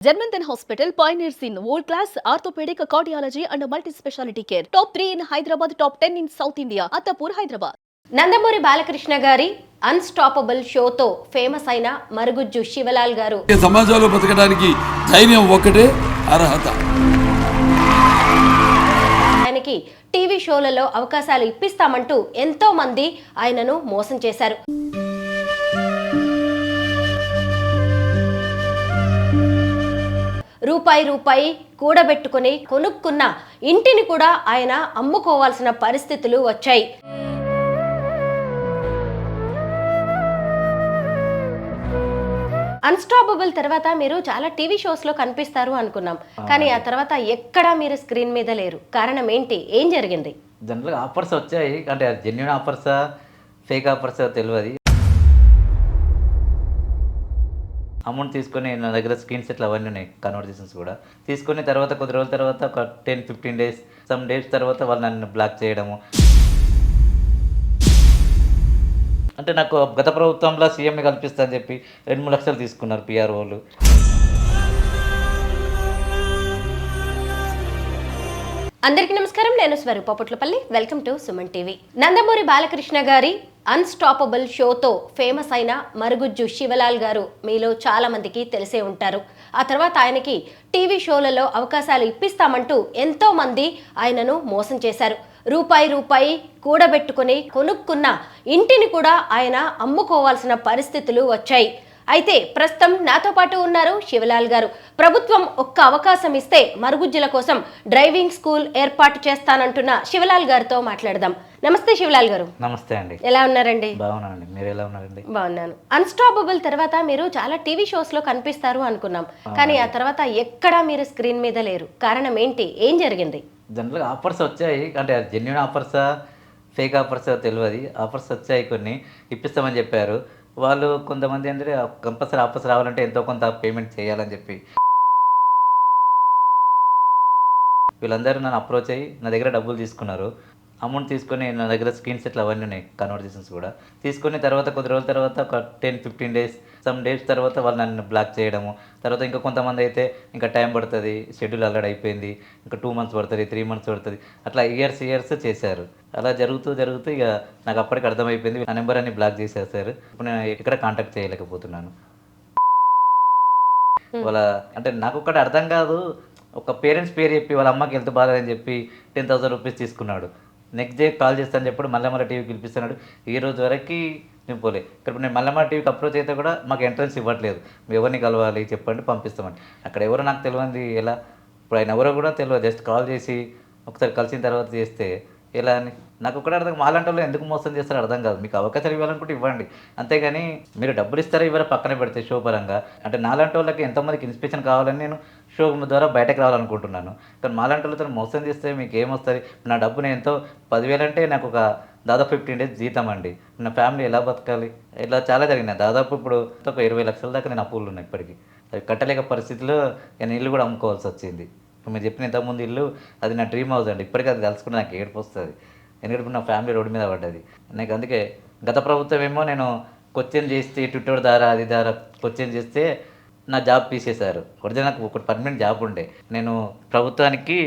Germanton Hospital pioneers in world-class orthopedic cardiology and multi-specialty care. Top 3 in Hyderabad, top 10 in South India. Attapur, Hyderabad. Nandamuri Balakrishna గారి unstoppable షోతో famous అయిన మరుగుజ్జు శివలాల్ గారు సమాజంలో బతకడానికి ధైర్యం ఒక్కటే అర్హత. ఆయనకి టీవీ షోలలో అవకాశాలు ఇప్పిస్తామంటూ ఎంతో మంది ఆయనను మోసం చేశారు. రూపాయి కూడబెట్టుకుని కొనుక్కున్న ఇంటిని కూడా ఆయన అమ్ముకోవాల్సిన పరిస్థితులు వచ్చాయి. అన్స్టాపబుల్ తర్వాత మీరు చాలా టీవీ షోస్ లో కనిపిస్తారు అనుకున్నాం, కానీ ఆ తర్వాత ఎక్కడా మీరు స్క్రీన్ మీద లేరు. కారణం ఏంటి? ఏం జరిగింది? జనరల్గా ఆఫర్స్ వచ్చాయి, అంటే జెన్యున్ ఆఫర్సా ఫేక్ ఆఫర్సా తెలియదు. అమౌంట్ తీసుకొని నా దగ్గర స్క్రీన్ సెట్లు అవన్నీ ఉన్నాయి, కన్వర్జేషన్స్ కూడా తీసుకుని తర్వాత కొద్ది రోజుల తర్వాత ఒక 10-15 డేస్ సమ్ డేస్ తర్వాత వాళ్ళు నన్ను బ్లాక్ చేయడము. అంటే నాకు గత ప్రభుత్వంలో సీఎంని కల్పిస్తా అని చెప్పి 2-3 లక్షలు తీసుకున్నారు పిఆర్ఓలు. అందరికీ నమస్కారం, నేను Swaroopa Potlapalli. Welcome to Suman TV. Nandamuri Balakrishna గారి అన్స్టాపబుల్ షోతో ఫేమస్ అయిన మరుగుజ్జు శివలాల్ గారు మీలో చాలా మందికి తెలిసే ఉంటారు. ఆ తర్వాత ఆయనకి టీవీ షోలలో అవకాశాలు ఇప్పిస్తామంటూ ఎంతో మంది ఆయనను మోసం చేశారు. రూపాయి కూడబెట్టుకుని కొనుక్కున్న ఇంటిని కూడా ఆయన అమ్ముకోవాల్సిన పరిస్థితులు వచ్చాయి. అయితే ప్రస్తుతం నాతో పాటు ఉన్నారు శివలాల్ గారు. ప్రభుత్వం ఒక్క అవకాశం ఇస్తే మరుగుజ్జుల కోసం డ్రైవింగ్ స్కూల్ ఏర్పాటు చేస్తానంటున్న శివలాల్ గారితో మాట్లాడదాం. నమస్తే శివలాల్ గారు. నమస్తే అండి. ఎలా ఉన్నారండి? బాగున్నానండి, మీరు ఎలా ఉన్నారండి? బాగున్నాను. అన్స్టాపబుల్ తర్వాత మీరు చాలా టీవీ షోస్ లో కనిపిస్తారు అనుకున్నాం, కానీ ఆ తర్వాత ఎక్కడా మీరు స్క్రీన్ మీద లేరు. కారణం ఏంటి? ఏం జరిగింది? జనరల్గా ఆఫర్స్ వచ్చాయి, అంటే జెన్యున్ ఆఫర్సా ఫేక్ ఆఫర్సా తెలియదు. ఆఫర్స్ వచ్చాయి, కొన్ని ఇప్పిస్తామని చెప్పారు వాళ్ళు. కొంతమంది ఏంటంటే కంపల్సరీ ఆఫర్స్ రావాలంటే ఎంతో కొంత పేమెంట్ చేయాలని చెప్పి వీళ్ళందరూ నన్ను అప్రోచ్ అయ్యి నా దగ్గర డబ్బులు తీసుకున్నారు. అమౌంట్ తీసుకొని నా దగ్గర స్క్రీన్ సెట్లు అవన్నీ ఉన్నాయి, కన్వర్జేషన్స్ కూడా తీసుకుని తర్వాత కొద్ది రోజుల తర్వాత ఒక 10-15 డేస్ సమ్ డేస్ తర్వాత వాళ్ళు నన్ను బ్లాక్ చేయడము. తర్వాత ఇంకా కొంతమంది అయితే ఇంకా టైం పడుతుంది, షెడ్యూల్ ఆల్రెడీ అయిపోయింది, ఇంకా 2 మంత్స్ పడుతుంది, 3 మంత్స్ పడుతుంది, అట్లా ఇయర్స్ చేశారు. అలా జరుగుతూ ఇక నాకు అప్పటికి అర్థమైపోయింది, నా నెంబర్ అన్ని బ్లాక్ చేసేసారు. ఇప్పుడు నేను ఎక్కడ కాంటాక్ట్ చేయలేకపోతున్నాను. వాళ్ళ అంటే నాకు ఒకటి అర్థం కాదు, ఒక పేరెంట్స్ పేరు చెప్పి వాళ్ళ అమ్మకి హెల్త్ బాగాలని చెప్పి 10,000 రూపీస్ తీసుకున్నాడు. నెక్స్ట్ డే కాల్ చేస్తాను చెప్పాడు, మల్లెమల్ల టీవీకి పిలిపిస్తున్నాడు. ఈ రోజు వరకు నేను పోలే. ఇక్కడ నేను మల్లెమల్ల టీవీకి అప్రోచ్ అయితే కూడా మాకు ఎంట్రన్స్ ఇవ్వట్లేదు. మేము ఎవరిని కలవాలి చెప్పండి, పంపిస్తామని. అక్కడ ఎవరో నాకు తెలియంది ఎలా, ఇప్పుడు ఆయన ఎవరో కూడా తెలియదు. జస్ట్ కాల్ చేసి ఒకసారి కలిసిన తర్వాత చేస్తే ఎలా అని నాకు ఒకటి అర్థం. మాలాంటి వాళ్ళు ఎందుకు మోసం చేస్తారో అర్థం కాదు. మీకు అవకాశాలు ఇవ్వాలనుకుంటే ఇవ్వండి, అంతేగాని మీరు డబ్బులు ఇస్తారా ఇవ్వరా పక్కన పెడితే షో పరంగా. అంటే నాలాంటి వాళ్ళకి ఎంతోమందికి ఇన్స్పిరేషన్ కావాలని నేను షో ద్వారా బయటకు రావాలనుకుంటున్నాను. కానీ మాలాంటి వాళ్ళతో మోసం చేస్తే మీకు ఏమొస్తుంది? నా డబ్బు నేను ఎంతో 10,000 అంటే నాకు ఒక దాదాపు 15 డేస్ జీతం అండి. నా ఫ్యామిలీ ఎలా బతకాలి? ఇలా చాలా జరిగినాయి. దాదాపు ఇప్పుడు ఒక 20 లక్షల దాకా నేను అప్పులు ఉన్నాయి. ఇప్పటికీ అవి కట్టలేక పరిస్థితిలో నేను ఇల్లు కూడా అమ్ముకోవాల్సి వచ్చింది. మీరు చెప్పిన ఇంతకుముందు ఇల్లు అది నా డ్రీమ్ హౌస్ అండి. ఇప్పటికీ అది కలుసుకుంటే నాకు ఏడుపు వస్తుంది, ఎందుకంటే నా ఫ్యామిలీ రోడ్డు మీద పడ్డది. నాకు అందుకే గత ప్రభుత్వం ఏమో నేను క్వశ్చన్ చేస్తే ట్విట్టర్ ద్వారా అది ద్వారా క్వశ్చన్ చేస్తే నా జాబ్ తీసేశారు. ఒరిజినల్ నాకు ఒక పర్మనెంట్ జాబ్ ఉండే. నేను ప్రభుత్వానికి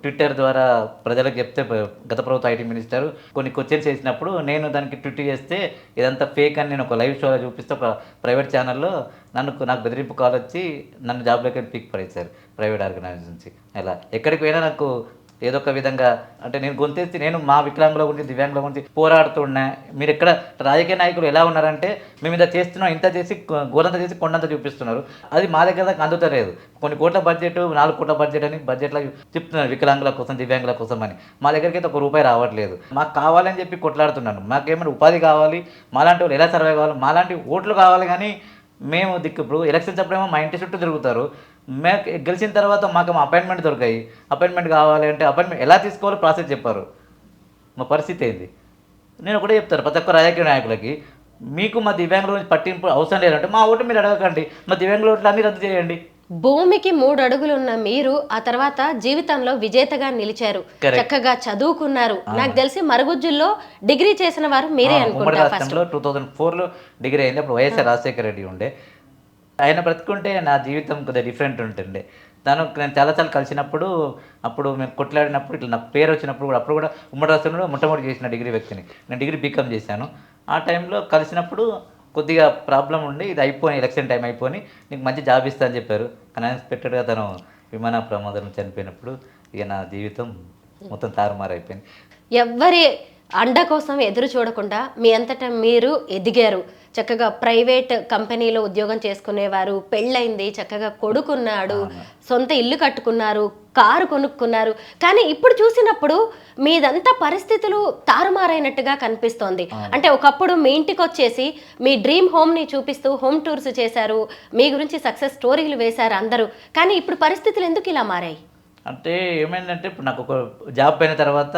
ట్విట్టర్ ద్వారా ప్రజలకు చెప్తే గత ప్రభుత్వ ఐటీ మినిస్టర్ కొన్ని క్వశ్చన్స్ చేసినప్పుడు నేను దానికి ట్విట్ చేస్తే ఇదంతా ఫేక్ అని నేను ఒక లైవ్ షోలో చూపిస్తే ఒక ప్రైవేట్ ఛానల్లో నాకు బెదిరింపు కాల్ వచ్చి నన్ను జాబ్లోకి పిక్ పడేశారు ప్రైవేట్ ఆర్గనైజేషన్ నుంచి. ఇలా ఎక్కడికి పోయినా నాకు ఏదో ఒక విధంగా అంటే నేను గొంతెత్తి నేను మా వికలాంగుల గురించి దివ్యాంగుల గురించి పోరాడుతున్నా. మీరు ఎక్కడ రాజకీయ నాయకులు ఎలా ఉన్నారంటే మేము ఇంత చేస్తున్నాం, ఇంత చేసి గోరంత చేసి కొండంత చూపిస్తున్నారు. అది మా దగ్గర దాకా అందుతలేదు. కొన్ని కోట్ల బడ్జెట్, 4 కోట్ల బడ్జెట్ అని బడ్జెట్లో చెప్తున్నారు వికలాంగుల కోసం దివ్యాంగుల కోసం అని. మా దగ్గరికి అయితే ₹1 రావట్లేదు. మాకు కావాలని చెప్పి కొట్లాడుతున్నాను. మాకేమైనా ఉపాధి కావాలి, మాలాంటి వాళ్ళు ఎలా సర్వే కావాలి, మాలాంటి ఓట్లు కావాలి. కానీ మేము ఇప్పుడు ఎలక్షన్స్ అప్పుడేమో మా ఇంటి చుట్టూ తిరుగుతారు. మేము గెలిచిన తర్వాత మాకు అపాయింట్మెంట్ దొరికాయి. అపాయింట్మెంట్ కావాలి అంటే అపాయింట్మెంట్ ఎలా తీసుకోవాలో ప్రాసెస్ చెప్పారు. మా పరిస్థితి ఏంది? నేను ఒకటే చెప్తాను ప్రతి ఒక్క రాజకీయ నాయకులకి, మీకు మా దివ్యాంగుల గురించి పట్టింపు అవసరం లేదంటే మా ఓటు మీరు అడగకండి, మా దివ్యాంగుల ఓట్లు అన్నీ రద్దు చేయండి. భూమికి 3 అడుగులు ఉన్న మీరు ఆ తర్వాత జీవితంలో విజేతగా నిలిచారు, చక్కగా చదువుకున్నారు. నాకు తెలిసి మరుగుజ్జుల్లో డిగ్రీ చేసిన వారు మీరే అనుకుంటా. 2004లో డిగ్రీ అయింది. అప్పుడు వైఎస్ఆర్ రాజశేఖర రెడ్డి ఉండే. ఆయన బ్రతుకుంటే నా జీవితం కొద్దిగా డిఫరెంట్ ఉంటుండే. నేను చాలాసార్లు కలిసినప్పుడు, అప్పుడు మేము కొట్లాడినప్పుడు ఇట్లా నాకు పేరు వచ్చినప్పుడు కూడా అప్పుడు కూడా ఉమ్మడి రాష్ట్రంలో మొట్టమొదటి చేసిన డిగ్రీ వ్యక్తిని. నేను డిగ్రీ బీకామ్ చేశాను. ఆ టైంలో కలిసినప్పుడు కొద్దిగా ప్రాబ్లం ఉండి ఇది అయిపోయి ఎలక్షన్ టైం అయిపోయి నీకు మంచి జాబ్ ఇస్తా అని చెప్పారు. కానీ అన్ఎక్స్పెక్టెడ్గా తను విమాన ప్రమాదం చనిపోయినప్పుడు ఇక నా జీవితం మొత్తం తారుమారైపోయింది. ఎవ్వరి అండ కోసం ఎదురు చూడకుండా మీ అంతటా మీరు ఎదిగారు. చక్కగా ప్రైవేట్ కంపెనీలో ఉద్యోగం చేసుకునేవారు, పెళ్ళైంది, చక్కగా కొడుకున్నాడు, సొంత ఇల్లు కట్టుకున్నారు, కారు కొనుక్కున్నారు. కానీ ఇప్పుడు చూసినప్పుడు మీదంతా పరిస్థితులు తారుమారైనట్టుగా కనిపిస్తోంది. అంటే ఒకప్పుడు మీ ఇంటికి వచ్చేసి మీ డ్రీమ్ హోమ్ని చూపిస్తూ హోమ్ టూర్స్ చేశారు, మీ గురించి సక్సెస్ స్టోరీలు వేశారు అందరూ. కానీ ఇప్పుడు పరిస్థితులు ఎందుకు ఇలా మారాయి? అంటే ఏమైందంటే ఇప్పుడు నాకు ఒక జాబ్ అయిన తర్వాత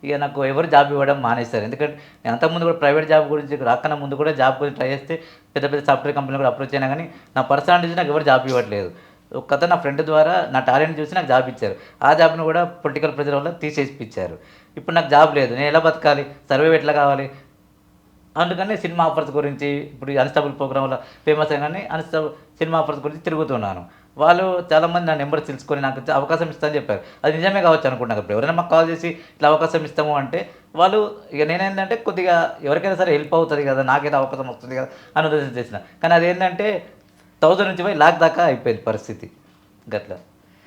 ఇక నాకు ఎవరు జాబ్ ఇవ్వడం మానేస్తారు. ఎందుకంటే నేను అంతకుముందు కూడా ప్రైవేట్ జాబ్ గురించి రాకన్నా ముందు కూడా జాబ్ గురించి ట్రై చేస్తే పెద్ద పెద్ద సాఫ్ట్వేర్ కంపెనీలు కూడా అప్రోచ్ అయినా కానీ నా పర్సనాలిటీ నాకు ఎవరు జాబ్ ఇవ్వట్లేదు. ఒక కథ నా ఫ్రెండ్ ద్వారా నా టాలెంట్ చూసి నాకు జాబ్ ఇచ్చారు. ఆ జాబ్ను కూడా పొలిటికల్ ప్రెజర్ వల్ల తీసేసిపించారు. ఇప్పుడు నాకు జాబ్ లేదు, నేను ఎలా బతకాలి, సర్వే ఎట్లా కావాలి. అందుకని సినిమా ఆఫర్స్ గురించి ఇప్పుడు అన్స్టాబుల్ ప్రోగ్రామ్ వల్ల ఫేమస్ అయినా అన్స్టాబుల్ సినిమా ఆఫర్స్ గురించి తిరుగుతున్నాను. వాళ్ళు చాలామంది నా నెంబర్ తెలుసుకొని నాకు అవకాశం ఇస్తామని చెప్పారు. అది నిజమే కావచ్చు అనుకుంటున్నాను. ఇప్పుడు ఎవరైనా మాకు కాల్ చేసి ఇట్లా అవకాశం ఇస్తాము అంటే వాళ్ళు ఇక నేనేంటంటే కొద్దిగా ఎవరికైనా సరే హెల్ప్ అవుతుంది కదా, నాకైతే అవకాశం వస్తుంది కదా అని ఉద్దేశం చేసిన. కానీ అదేంటంటే 1000 నుంచి పోయి లాక్ దాకా అయిపోయింది పరిస్థితి గట్లా.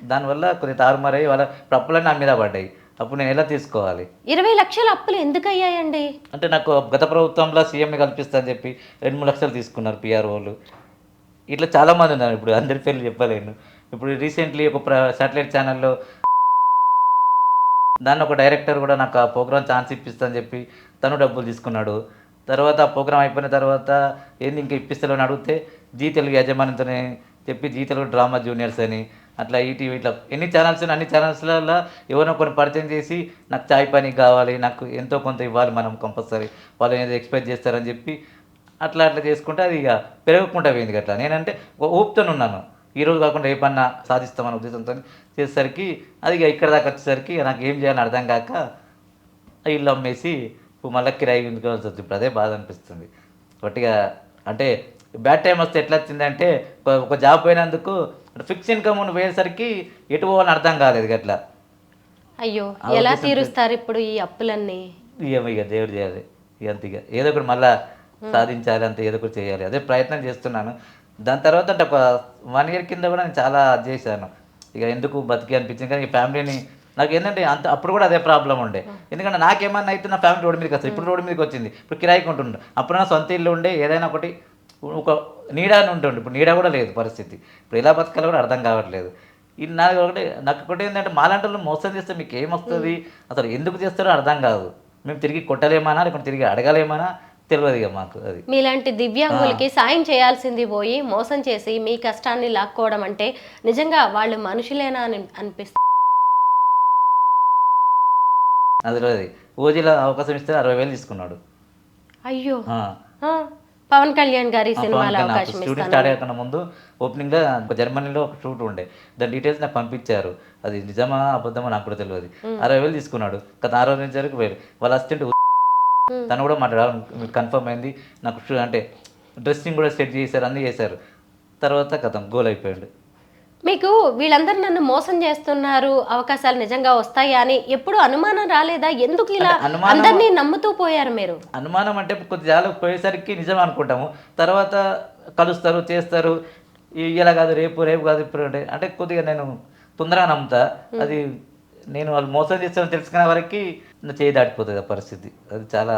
దానివల్ల కొద్దిగా తారుమారయ్యి వాళ్ళ అప్పులన్నీ నా మీద పడ్డాయి. అప్పుడు నేను ఎలా తీసుకోవాలి? 20 లక్షల అప్పులు ఎందుకు అయ్యాయండి? అంటే నాకు గత ప్రభుత్వంలో సీఎంని కల్పిస్తా అని చెప్పి 2-3 లక్షలు తీసుకున్నారు పిఆర్ఓలు. ఇట్లా చాలామంది ఉన్నారు. ఇప్పుడు అందరి పేర్లు చెప్పలేను. ఇప్పుడు రీసెంట్లీ ఒక శాటిలైట్ ఛానల్లో దాన్ని ఒక డైరెక్టర్ కూడా నాకు ఆ ప్రోగ్రామ్ ఛాన్స్ ఇప్పిస్తా అని చెప్పి తను డబ్బులు తీసుకున్నాడు. తర్వాత ఆ ప్రోగ్రామ్ అయిపోయిన తర్వాత ఏంది ఇంకా ఇప్పిస్తారని అడిగితే జీ తెలుగు యాజమాన్యంతోనే చెప్పి జీ తెలుగు డ్రామా జూనియర్స్ అని అట్లా ఈటీవీ ఇట్లా ఎన్ని ఛానల్స్ అన్ని ఛానల్స్లలో ఎవరినో కొన్ని పరిచయం చేసి నాకు చాయ్ పని కావాలి, నాకు ఎంతో కొంత ఇవ్వాలి మనం కంపల్సరీ, వాళ్ళు ఏదో ఎక్స్పెక్ట్ చేస్తారని చెప్పి అట్లా చేసుకుంటే అది ఇక పెరగకుండా పోయింది. అట్లా నేనంటే ఊపుతో ఉన్నాను, ఈరోజు కాకుండా ఏ పన్నా సాధిస్తామని ఉద్దేశంతో చేసేసరికి అది ఇక ఇక్కడ దాకా వచ్చేసరికి నాకు ఏం చేయాలని అర్థం కాక ఇల్లు అమ్మేసి మళ్ళీ కిరాయి ఉంచుకోవాల్సి వచ్చింది. ఇప్పుడు అదే బాధ అనిపిస్తుంది. ఒకటిగా అంటే బ్యాడ్ టైం వస్తే ఎట్లా వచ్చిందంటే ఒక జాబ్ పోయినందుకు ఫిక్స్ ఇన్కమ్ పోయేసరికి ఎటు పోవాలని అర్థం కాలేదు. అట్లా అయ్యో, ఎలా తీరుస్తారు ఇప్పుడు ఈ అప్పులన్నీ? ఇక దేవుడు చేయాలి, అంతగా ఏదో ఒకటి మళ్ళీ సాధించాలి, అంత ఏదో ఒకటి చేయాలి, అదే ప్రయత్నం చేస్తున్నాను. దాని తర్వాత అంటే ఒక 1 year కింద కూడా నేను చాలా చేశాను. ఇక ఎందుకు బతికి అనిపించింది. కానీ ఈ ఫ్యామిలీని నాకు ఏంటంటే అంత అప్పుడు కూడా అదే ప్రాబ్లం ఉండే. ఎందుకంటే నాకేమన్నా అయితే నా ఫ్యామిలీ రోడ్డు మీదకి వస్తుంది. ఇప్పుడు రోడ్డు మీదకి వచ్చింది, ఇప్పుడు కిరాయికి ఉంటుండే. అప్పుడు నా సొంత ఇల్లు ఉండే, ఏదైనా ఒకటి ఒక నీడా అని ఉంటుండే. ఇప్పుడు నీడా కూడా లేదు పరిస్థితి. ఇప్పుడు ఎలా బతకాలో కూడా అర్థం కావట్లేదు. ఇది నాకు ఒకటి ఏంటంటే మాలాంటి వాళ్ళు మోసం చేస్తే మీకు ఏమొస్తుంది, అసలు ఎందుకు చేస్తారో అర్థం కాదు. మేము తిరిగి కొట్టలేమన్నా లేకుంటే తిరిగి అడగలేమన్నా తెలియదు ఇక మాకు. అది మీలాంటి దివ్యాంగులకి సాయం చేయాల్సింది పోయి మోసం చేసి మీ కష్టాన్ని లాక్కోవడం అంటే నిజంగా వాళ్ళు మనుషులేనా అని అనిపిస్తుంది. అందులో ఓజీలో అవకాశం ఇస్తే 60,000 తీసుకున్నాడు. అయ్యో, పవన్ కళ్యాణ్ గారి సినిమాలో అవకాశం షూటింగ్ స్టార్ట్ అయ్యకుండా ముందు ఓపెనింగ్లో జర్మనీలో ఒక షూట్ ఉండే, దాని డీటెయిల్స్ నాకు పంపించారు. అది నిజమా అబద్ధమా నాకు కూడా తెలియదు. 60,000 తీసుకున్నాడు. గత 6 రోజుల నుంచి వరకు వేరు. వాళ్ళ అసిస్టెంట్ తను కూడా మాట్లాడాలి, కన్ఫర్మ్ అయింది. నాకు అంటే డ్రెస్సింగ్ కూడా సెట్ చేశారు, అన్నీ చేశారు. తర్వాత కథం గోల్ అయిపోయాడు. మీకు వీళ్ళందరూ నన్ను మోసం చేస్తున్నారు, అవకాశాలు నిజంగా వస్తాయా అని ఎప్పుడు అనుమానం రాలేదా? ఎందుకు ఇలా అందరినీ నమ్ముతూ పోయారు మీరు? అనుమానం అంటే కొద్దిగా పోయేసరికి నిజం అనుకుంటాము, తర్వాత కలుస్తారు చేస్తారు, ఇలా కాదు రేపు కాదు ఇప్పుడు అంటే కొద్దిగా నేను తొందరగా నమ్ముతా. అది నేను వాళ్ళు మోసం చేస్తారని తెలుసుకునే వరకు నా చేయి దాటిపోతుంది ఆ పరిస్థితి. అది చాలా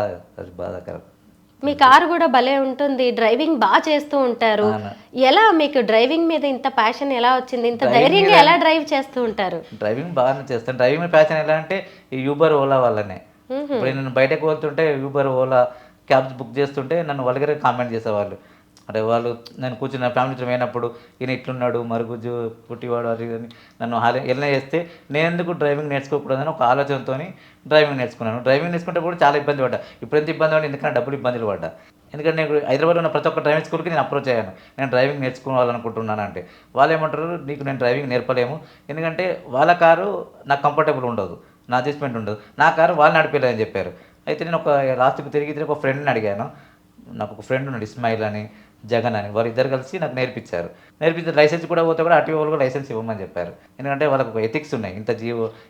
బాధాకరం. మీ కారు కూడా భలే ఉంటుంది, డ్రైవింగ్ బాగా చేస్తూ ఉంటారు. ఎలా మీకు డ్రైవింగ్ మీద ఇంత ప్యాషన్ ఎలా వచ్చింది? ఇంత ధైర్యంగా ఎలా డ్రైవ్ చేస్తూ ఉంటారు? డ్రైవింగ్ బాగానే చేస్తాను. డ్రైవింగ్ మీద ప్యాషన్ ఎలా అంటే ఈ యూబర్ ఓలా వల్లనే. ఇప్పుడు నేను బయటకు వెళ్తుంటే యూబర్ ఓలా క్యాబ్స్ బుక్ చేస్తుంటే నన్ను వల్గర్ కామెంట్ చేసేవాళ్ళు. అంటే వాళ్ళు నేను కూర్చున్న ఫ్యామిలీతో పోయినప్పుడు ఈయన ఇట్లున్నాడు, మరుగుజ్జు, పుట్టివాడు, అది అని నన్ను ఎలా చేస్తే నేను ఎందుకు డ్రైవింగ్ నేర్చుకోకూడదని ఒక ఆలోచనతో డ్రైవింగ్ నేర్చుకున్నాను. డ్రైవింగ్ నేర్చుకుంటే చాలా ఇబ్బంది పడ్డా. ఇప్పుడు ఎంత ఇబ్బంది పడ్డా, ఎందుకంటే డబ్బులు ఇబ్బందులు పడ్డా. ఎందుకంటే నేను హైదరాబాద్లో ఉన్న ప్రతి ఒక్క డ్రైవింగ్ స్కూల్కి నేను అప్రోచ్ అయ్యాను, నేను డ్రైవింగ్ నేర్చుకోవాలనుకుంటున్నాను అంటే. వాళ్ళు ఏమంటారు, నీకు నేను డ్రైవింగ్ నేర్పలేము, ఎందుకంటే వాళ్ళ కారు నాకు కంఫర్టబుల్ ఉండదు, నా అడ్జస్ట్మెంట్ ఉండదు, నా కారు వాళ్ళు నడిపేలేదని అని చెప్పారు. అయితే నేను ఒక లాస్ట్కి తిరిగి ఒక ఫ్రెండ్ని అడిగాను. నాకు ఒక ఫ్రెండ్ ఉన్నాడు ఇస్మాయిల్ అని, జగన్ అని, వాళ్ళిద్దరు కలిసి నాకు నేర్పించిన లైసెన్స్ కూడా పోతే కూడా ఆర్టీఓ వాళ్ళు కూడా లైసెన్స్ ఇవ్వమని చెప్పారు. ఎందుకంటే వాళ్ళకు ఒక ఎథిక్స్ ఉన్నాయి,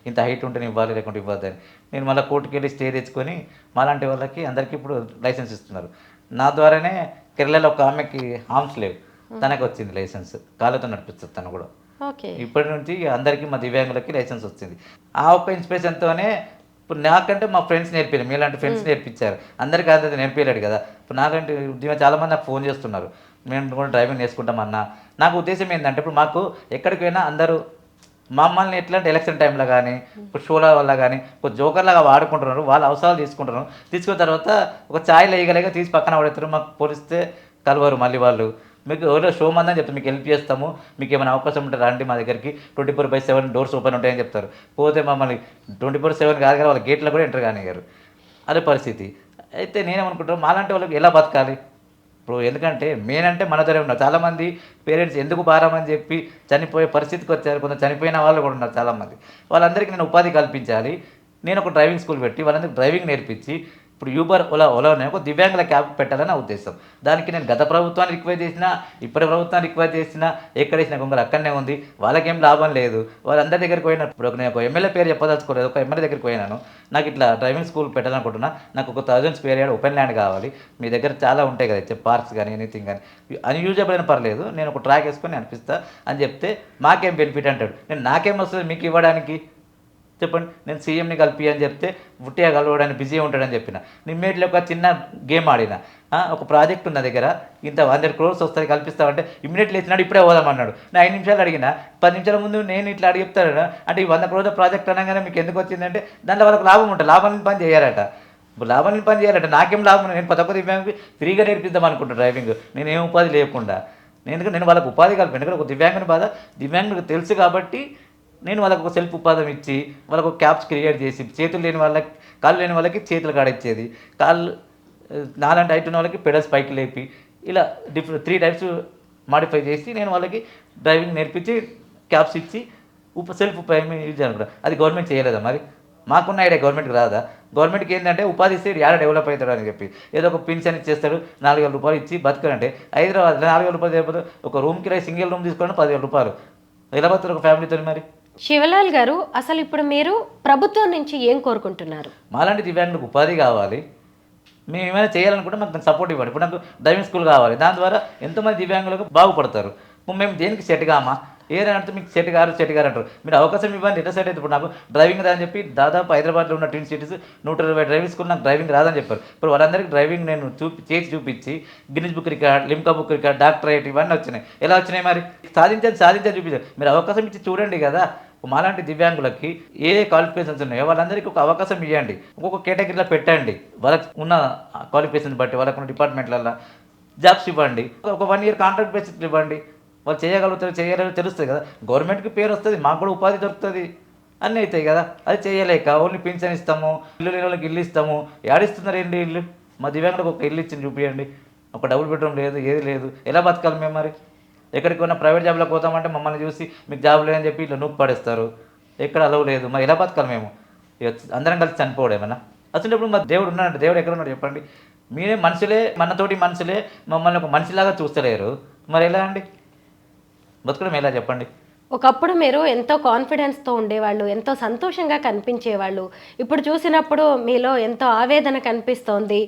ఇంత హైట్ ఉంటేనే ఇవ్వాలి లేకుంటే ఇవ్వద్దని. నేను మళ్ళీ కోర్టుకి వెళ్ళి స్టే తెచ్చుకొని మాలాంటి వాళ్ళకి అందరికీ ఇప్పుడు లైసెన్స్ ఇస్తున్నారు. నా ద్వారానే కేరళలో ఒక ఆమెకి హార్మ్స్ లేవు, తనకు వచ్చింది లైసెన్స్, కాళ్ళతో నడిపిస్తుంది తను కూడా. ఓకే. ఇప్పటి నుంచి అందరికీ మా దివ్యాంగులకి లైసెన్స్ వచ్చింది. ఆ ఒక్క ఇన్స్పిరేషన్తోనే ఇప్పుడు నాకంటే మా ఫ్రెండ్స్ నేర్పారు, మీలాంటి ఫ్రెండ్స్ నేర్పించారు. అందరికీ అంత నేర్పించలేడు కదా. ఇప్పుడు నాకంటే చాలామంది నాకు ఫోన్ చేస్తున్నారు, మేము కూడా డ్రైవింగ్ నేర్చుకుంటామన్నా. నాకు ఉద్దేశం ఏంటంటే ఇప్పుడు మాకు ఎక్కడికి పోయినా అందరూ మమ్మల్ని ఎట్లా అంటే ఎలక్షన్ టైంలో కానీ ఇప్పుడు షోల వల్ల కానీ ఒక జోకర్లాగా వాడుకుంటున్నారు, వాళ్ళ అవసరాలు తీసుకుంటున్నారు. తీసుకున్న తర్వాత ఒక ఛాయ్ వేయగలిగా తీసి పక్కన పడతారు, మాకు పోలిస్తే కలవరు. మళ్ళీ వాళ్ళు మీకు ఎవరో షో మందని చెప్తారు, మీకు హెల్ప్ చేస్తాము, మీకు ఏమైనా అవకాశం ఉంటే రండి మా దగ్గరికి, 24/7 డోర్స్ ఓపెన్ ఉంటాయని చెప్తారు. పోతే మమ్మల్ని 24/7 కాదు కదా, వాళ్ళ గేట్లో కూడా ఎంటర్ కానిగారు. అదే పరిస్థితి. అయితే నేనేమనుకుంటాను, మాలాంటి వాళ్ళకి ఎలా బతకాలి ఇప్పుడు? ఎందుకంటే మెయిన్ అంటే మన దగ్గర ఉన్నారు చాలామంది పేరెంట్స్ ఎందుకు భారమని చెప్పి చనిపోయే పరిస్థితికి వచ్చారు. కొంత చనిపోయిన వాళ్ళు కూడా ఉన్నారు చాలామంది. వాళ్ళందరికీ నేను ఉపాధి కల్పించాలి. నేను ఒక డ్రైవింగ్ స్కూల్ పెట్టి వాళ్ళందరికీ డ్రైవింగ్ నేర్పించి ఇప్పుడు యూబర్ ఓలానే ఒక దివ్యాంగుల క్యాబ్ పెట్టాలని నా ఉద్దేశం. దానికి నేను గత ప్రభుత్వాన్ని రిక్వెస్ట్ చేసినా, ఇప్పటి ప్రభుత్వాన్ని రిక్వెస్ట్ చేసినా, ఎక్కడ వేసిన గొంగలు అక్కడనే ఉంది. వాళ్ళకేం లాభం లేదు. వాళ్ళందరి దగ్గరికి పోయినప్పుడు నేను ఒక ఎమ్మెల్యే పేరు చెప్పదలుచుకోలేదు, ఒక ఎమ్మెల్యే దగ్గరికి పోయినాను. నాకు ఇట్లా డ్రైవింగ్ స్కూల్ పెట్టాలనుకుంటున్నా, నాకు ఒక 1000 స్క్వేర్ యార్డ్ ఓపెన్ ల్యాండ్ కావాలి, మీ దగ్గర చాలా ఉంటాయి కదా పార్క్స్ కానీ ఎనీథింగ్ కానీ, అన్యూజబుల్ అయినా పర్లేదు, నేను ఒక ట్రాక్ వేసుకొని అనిపిస్తా అని చెప్తే మాకేం బెనిఫిట్ అంటాడు. నేను నాకేం వస్తుంది మీకు ఇవ్వడానికి చెప్పండి. నేను సీఎంని కలిపి అని చెప్తే ఉట్టిగా కలవడానికి బిజీ ఉంటాడని చెప్పిన. ఇమ్మీడియట్లీ ఒక చిన్న గేమ్ ఆడిన, ఒక ప్రాజెక్ట్ ఉన్న దగ్గర ఇంత 100 crores వస్తుంది కల్పిస్తామంటే ఇమ్మీడియట్లీ ఇచ్చినాడు, ఇప్పుడే పోదామన్నాడు. నేను 5 నిమిషాలు అడిగిన, 10 నిమిషాల ముందు నేను ఇట్లా అడిగి చెప్తాను అంటే ఈ 100 crores ప్రాజెక్ట్ అనగానే మీకు ఎందుకు వచ్చిందంటే దాంట్లో వాళ్ళకి లాభం ఉంటుంది, లాభాన్ని పని చేయాలట. లాభాన్ని పని చేయాలంటే నాకేం లాభం? నేను ప్రతి ఒక్క దివ్యాంగుకి ఫ్రీగా నేర్పిద్దాం అనుకుంటాను డ్రైవింగ్, నేనేం ఉపాధి లేకుండా. నేను వాళ్ళకి ఉపాధి కలిపాను. ఎందుకంటే ఒక దివ్యాంగుని బాధ దివ్యాంగులకు తెలుసు కాబట్టి నేను వాళ్ళకు ఒక సెల్ఫ్ ఉపాధి ఇచ్చి వాళ్ళకు క్యాప్స్ క్రియేట్ చేసి, చేతులు లేని వాళ్ళకి కాళ్ళు లేని వాళ్ళకి చేతులు కాడిచ్చేది, కాళ్ళు నాలాంటి హైట్ ఉన్న వాళ్ళకి పెడల్స్ పైకి లేపి ఇలా 3 టైప్స్ మాడిఫై చేసి నేను వాళ్ళకి డ్రైవింగ్ నేర్పించి క్యాప్స్ ఇచ్చి సెల్ఫ్ ఉపాధి యూజ్ అనుకుంటా. అది గవర్నమెంట్ చేయలేదా మరి? మాకున్న ఐడియా గవర్నమెంట్కి రాదా? గవర్నమెంట్కి ఏంటంటే ఉపాధి ఇస్తే యాడ డెవలప్ అవుతాడు అని చెప్పి ఏదో ఒక పింఛన్ ఇచ్చేస్తాడు, 4000 రూపాయలు ఇచ్చి బతకనంటే. హైదరాబాద్లో 4000 రూపాయలు చేయకపోతే ఒక రూమ్ కిరాయి సింగిల్ రూమ్ తీసుకోవడం 10,000 రూపాయలు. ఎలా బతారు ఒక ఫ్యామిలీతో? మరి శివలాల్ గారు, అసలు ఇప్పుడు మీరు ప్రభుత్వం నుంచి ఏం కోరుకుంటున్నారు? మాలాంటి దివ్యాంగులకు ఉపాధి కావాలి, మేము ఏమైనా చేయాలనుకుంటే మాకు సపోర్ట్ ఇవ్వండి. ఇప్పుడు నాకు డ్రైవింగ్ స్కూల్ కావాలి, దాని ద్వారా ఎంతోమంది దివ్యాంగులకు బాగుపడతారు. మేము దేనికి సెట్ కామా? ఏదైనా అంటే మీకు సెట్ గారు అంటారు. మీరు అవకాశం ఇవ్వండి, ఎట్లా సెట్ అయితే. ఇప్పుడు నాకు డ్రైవింగ్ రాదని చెప్పి దాదాపు హైదరాబాద్లో ఉన్న ట్విన్ సిటీస్ 120 డ్రైవింగ్ స్కూల్ నాకు డ్రైవింగ్ రాదని చెప్పారు. ఇప్పుడు వాళ్ళందరికీ డ్రైవింగ్ నేను చేసి చూపించి Guinness book record, Limca book record, doctorate ఇవన్నీ వచ్చినాయి. ఎలా వచ్చినాయి మరి? సాధించని చూపించారు. మీరు అవకాశం ఇచ్చి చూడండి కదా. మాలాంటి దివ్యాంగులకి ఏ క్వాలిఫికేషన్స్ ఉన్నాయో వాళ్ళందరికీ ఒక అవకాశం ఇవ్వండి, ఒక్కొక్క కేటగిరీలో పెట్టండి. వాళ్ళకి ఉన్న క్వాలిఫికేషన్స్ బట్టి వాళ్ళకు ఉన్న డిపార్ట్మెంట్లలో జాబ్స్ ఇవ్వండి. ఒక 1 year కాంట్రాక్ట్ బేసిస్ ఇవ్వండి. వాళ్ళు చేయగలుగుతారు, చేయగలరు తెలుస్తుంది కదా. గవర్నమెంట్కి పేరు వస్తుంది, మాకు కూడా ఉపాధి దొరుకుతుంది, అన్నీ అవుతాయి కదా. అది చేయలేక ఓన్లీ పింఛన్ ఇస్తాము, ఇల్లు లేని వాళ్ళకి ఇల్లు ఇస్తాము. ఏడిస్తున్నారు ఏంటి ఇల్లు? మా దివ్యాంగులకు ఒక ఇల్లు ఇచ్చింది చూపించండి. ఒక డబుల్ బెడ్రూమ్ లేదు, ఏది లేదు. ఎలా బతకాలి మేము మరి? ఎక్కడికి ఉన్న ప్రైవేట్ జాబ్లోకి పోతామంటే మమ్మల్ని చూసి మీకు జాబ్ లేదని చెప్పి ఇట్లా నూకు పడేస్తారు. ఎక్కడ అలవ్ లేదు. మరి ఎలా బతకాలి మేము? అందరం కలిసి చనిపోవడం ఏమన్నా? అసలు ఇప్పుడు మా దేవుడు ఉన్నాడంటే దేవుడు ఎక్కడ ఉన్నాడు చెప్పండి? మీరే మనుషులే, మనతోటి మనుషులే మమ్మల్ని ఒక మనిషిలాగా చూస్తలేరు. మరి ఎలా అండి బతకడం ఎలా చెప్పండి? ఒకప్పుడు మీరు ఎంతో కాన్ఫిడెన్స్తో ఉండేవాళ్ళు, ఎంతో సంతోషంగా కనిపించేవాళ్ళు. ఇప్పుడు చూసినప్పుడు మీలో ఎంతో ఆవేదన కనిపిస్తోంది.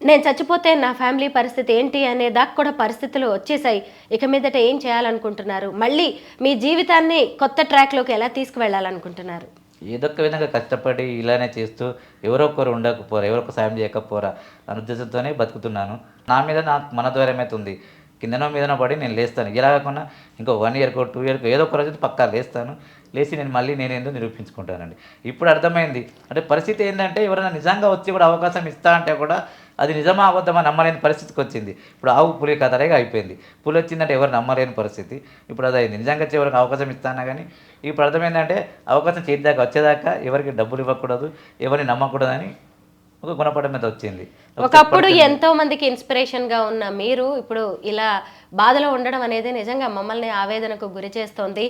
నేను చచ్చిపోతే నా ఫ్యామిలీ పరిస్థితి ఏంటి అనే దాకా కూడా పరిస్థితులు వచ్చేసాయి. ఇక మీదట ఏం చేయాలనుకుంటున్నారు? మళ్ళీ మీ జీవితాన్ని కొత్త ట్రాక్లోకి ఎలా తీసుకువెళ్ళాలనుకుంటున్నారు? ఏదో ఒక విధంగా కష్టపడి ఇలానే చేస్తూ ఎవరో ఒకరు ఉండకపోరా, ఎవరో ఒక సాయం చేయకపోరా అనే ఉద్దేశంతోనే బతుకుతున్నాను. నా మీద నాకు మన ద్వారం అయితే ఉంది. కిందనో మీదనో పడి నేను లేస్తాను. ఇలా కాకుండా ఇంకో 1 yearకో 2 yearకో ఏదో ఒక రోజు పక్కా లేస్తాను. లేచి నేను మళ్ళీ నేనేందో నిరూపించుకుంటానండి. ఇప్పుడు అర్థమైంది. అంటే పరిస్థితి ఏంటంటే ఎవరైనా నిజంగా వచ్చి కూడా అవకాశం ఇస్తా అంటే కూడా అది నిజమా అబద్ధమా నమ్మలేని పరిస్థితికి వచ్చింది. ఇప్పుడు ఆవు పులి కథలేగా అయిపోయింది. పులి వచ్చిందంటే ఎవరు నమ్మలేని పరిస్థితి ఇప్పుడు అది అయింది. నిజంగా వచ్చి ఎవరికి అవకాశం ఇస్తానా కానీ ఇప్పుడు అర్థమైందంటే అవకాశం చేద్దాకా వచ్చేదాకా ఎవరికి డబ్బులు ఇవ్వకూడదు, ఎవరిని నమ్మకూడదని ఒక గుణపడం మీద వచ్చింది. ఒకప్పుడు ఎంతో మందికి ఇన్స్పిరేషన్ గా ఉన్న మీరు ఇప్పుడు ఇలా బాధలో ఉండడం అనేది నిజంగా మమ్మల్ని ఆవేదనకు గురి చేస్తోంది.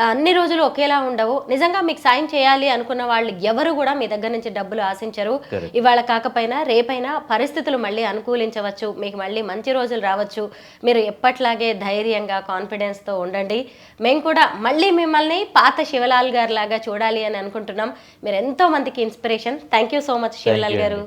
అన్ని రోజులు ఒకేలా ఉండవు. నిజంగా మీకు సాయం చేయాలి అనుకున్న వాళ్ళు ఎవరు కూడా మీ దగ్గర నుంచి డబ్బులు ఆశించరు. ఇవాళ కాకపోయినా రేపైనా పరిస్థితులు మళ్ళీ అనుకూలించవచ్చు, మీకు మళ్ళీ మంచి రోజులు రావచ్చు. మీరు ఎప్పట్లాగే ధైర్యంగా కాన్ఫిడెన్స్ తో ఉండండి. మేము కూడా మళ్ళీ మిమ్మల్ని పాత శివలాల్ గారి లాగా చూడాలి అని అనుకుంటున్నాం. మీరు ఎంతో మందికి inspiration. Thank you so much Shivlal గారు.